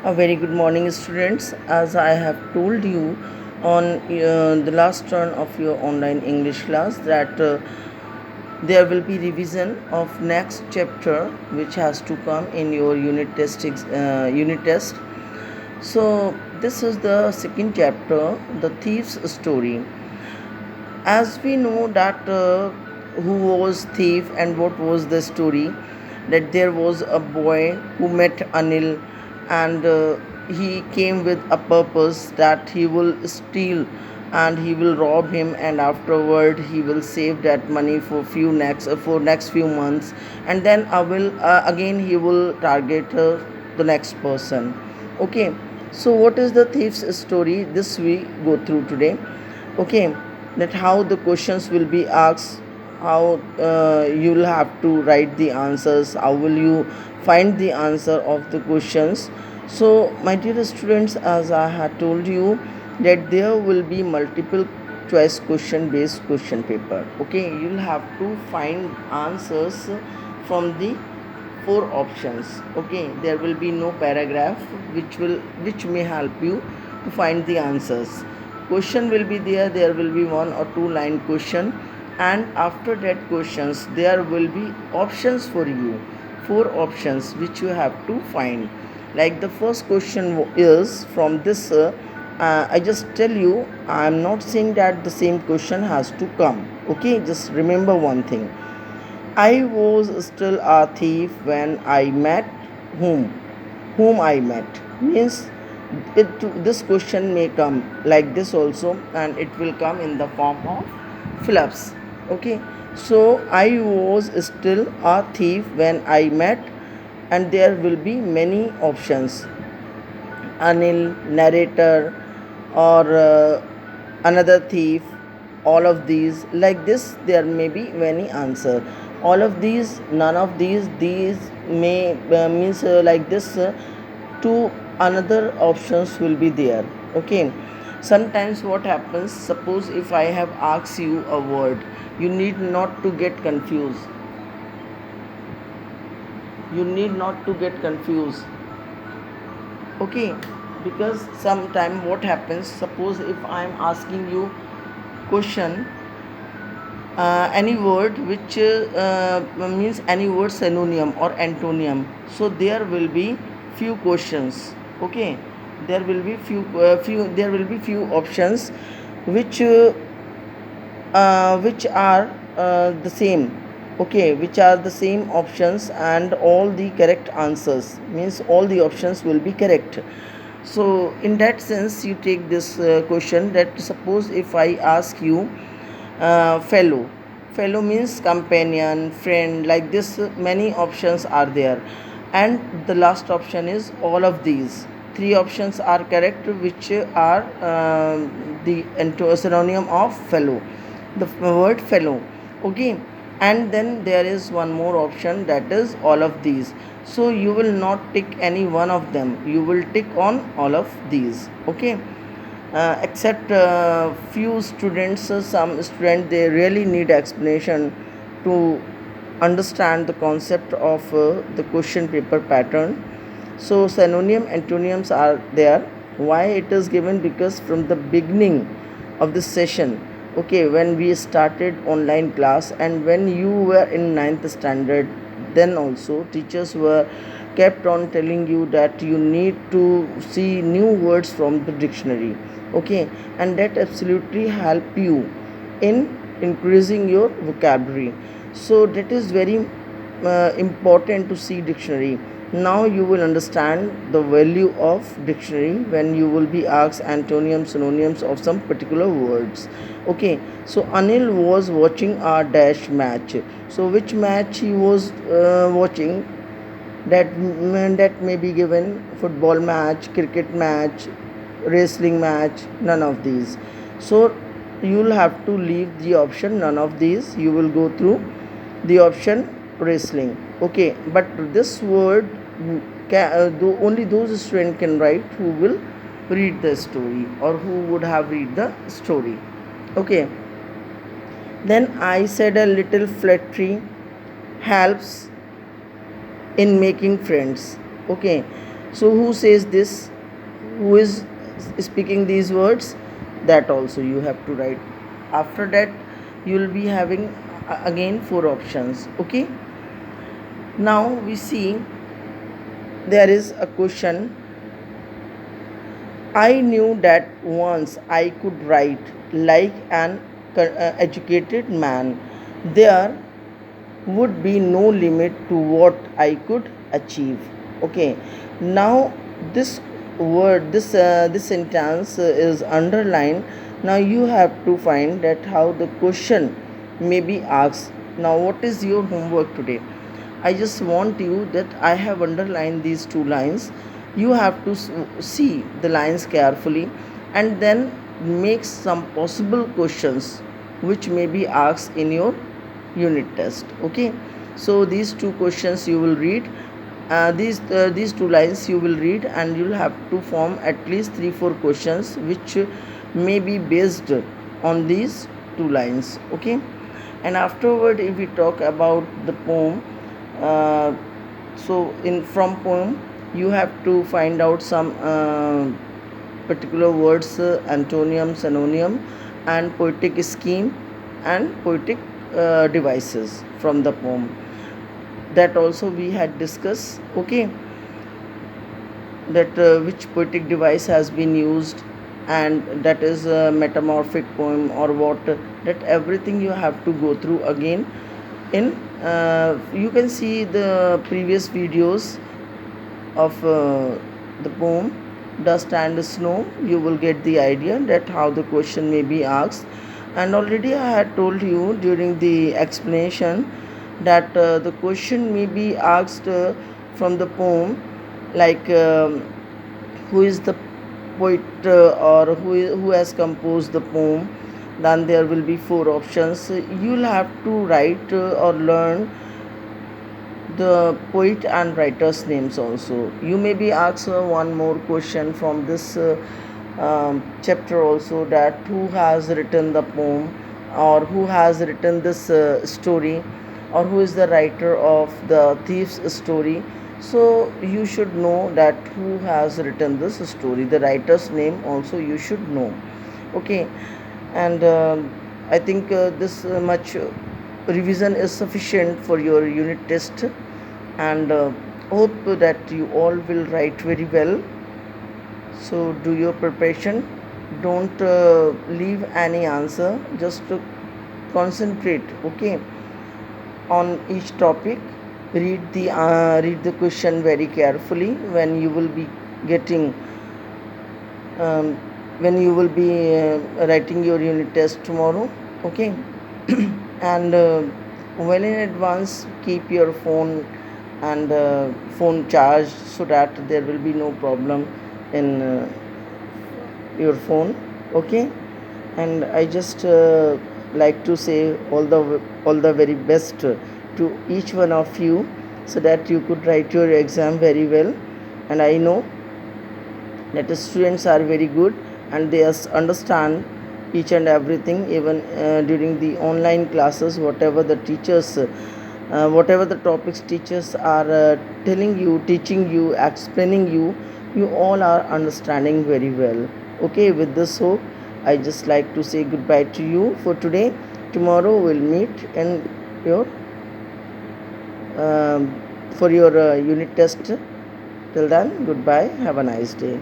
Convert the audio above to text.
A very good morning, students. As I have told you on the last turn of your online English class that there will be revision of next chapter which has to come in your unit test. So this is the second chapter, the thief's story. As we know that who was thief and what was the story, that there was a boy who met Anil, and he came with a purpose that he will steal and he will rob him, and afterward he will save that money for next few months, and then I will again he will target the next person. Okay, so what is the thief's story? This we go through today. Okay, that how the questions will be asked, how you will have to write the answers, how will you find the answer of the questions. So my dear students, as I had told you that there will be multiple choice question based question paper. Okay, you'll have to find answers from the four options. Okay, there will be no paragraph which may help you to find the answers. Question will be there will be one or two line question, and after that questions there will be options for you, four options which you have to find. Like the first question is from this I just tell you, I am not saying that the same question has to come. Okay, just remember one thing. I was still a thief when I met whom? Whom I met means this question may come like this also, and it will come in the form of fill-ups. Okay, so I was still a thief when I met, and there will be many options. Anil, narrator, or another thief, all of these, like this there may be many answer. All of these, none of these may means like this two another options will be there. Okay, sometimes what happens, suppose if I have asked you a word, you need not to get confused. You need not to get confused. Okay, because sometime what happens, suppose if I am asking you question, any word which means any word synonym or antonyms, so there will be few questions. Okay, there will be few options which are the same. Okay, which are the same options, and all the correct answers means all the options will be correct. So in that sense you take this question, that suppose if I ask you fellow. Fellow means companion, friend, like this many options are there, and the last option is all of these. Three options are correct which are the synonym of fellow, the word fellow. Okay, and then there is one more option, that is all of these. So you will not tick any one of them, you will tick on all of these. Okay, except few students, some students they really need explanation to understand the concept of the question paper pattern. So synonym antonyms are there. Why it is given? Because from the beginning of this session, okay, when we started online class and when you were in ninth standard, then also teachers were kept on telling you that you need to see new words from the dictionary. Okay, and that absolutely help you in increasing your vocabulary. So that is very important to see dictionary. Now you will understand the value of dictionary when you will be asked antonyms, synonyms of some particular words. Okay, so Anil was watching a dash match. So which match he was watching? That may be given football match, cricket match, wrestling match, none of these. So you'll have to leave the option none of these, you will go through the option wrestling. Okay, but this word only those students can write who will read the story or who would have read the story. Okay, then I said a little flattery helps in making friends. Okay, So who says this? Who is speaking these words? That also you have to write. After that you will be having again 4 options. Okay, now we see there is a question. I knew that once I could write like an educated man, there would be no limit to what I could achieve. Okay, now this this sentence is underlined. Now you have to find that how the question may be asked. Now, what is your homework today? I just want you that I have underlined these 2 lines. You have to see the lines carefully and then make some possible questions which may be asked in your unit test. Okay, so these 2 questions you will read. These 2 lines you will read, and you will have to form at least 3-4 questions which may be based on these 2 lines. Okay, and afterward, if we talk about the poem, uh, so in from poem you have to find out some particular words, antonym, synonym, and poetic scheme and poetic devices from the poem. That also we had discussed. Okay, that which poetic device has been used, and that is a metamorphic poem or what, that everything you have to go through again in you can see the previous videos of the poem Dust and Snow. You will get the idea that how the question may be asked. And already I had told you during the explanation that the question may be asked from the poem, like who is the poet, or who has composed the poem. Then there will be 4 options. You'll have to write or learn the poet and writer's names also. You may be asked one more question from this chapter also, that who has written the poem, or who has written this story, or who is the writer of the thief's story. So you should know that who has written this story, the writer's name also you should know. Okay, and I think this much revision is sufficient for your unit test, and hope that you all will write very well. So do your preparation, don't leave any answer, just to concentrate. Okay, on each topic. Read the question very carefully when you will be getting um, when you will be writing your unit test tomorrow. Okay, and well in advance keep your phone and phone charged, so that there will be no problem in your phone. Okay, and I just like to say all the very best to each one of you, so that you could write your exam very well. And I know that the students are very good, and they understand each and everything, even during the online classes, whatever the teachers whatever the topics teachers are telling you, teaching you, explaining you, you all are understanding very well. Okay, with this hope, I just like to say goodbye to you for today. Tomorrow we'll meet in your for your unit test. Till then, goodbye, have a nice day.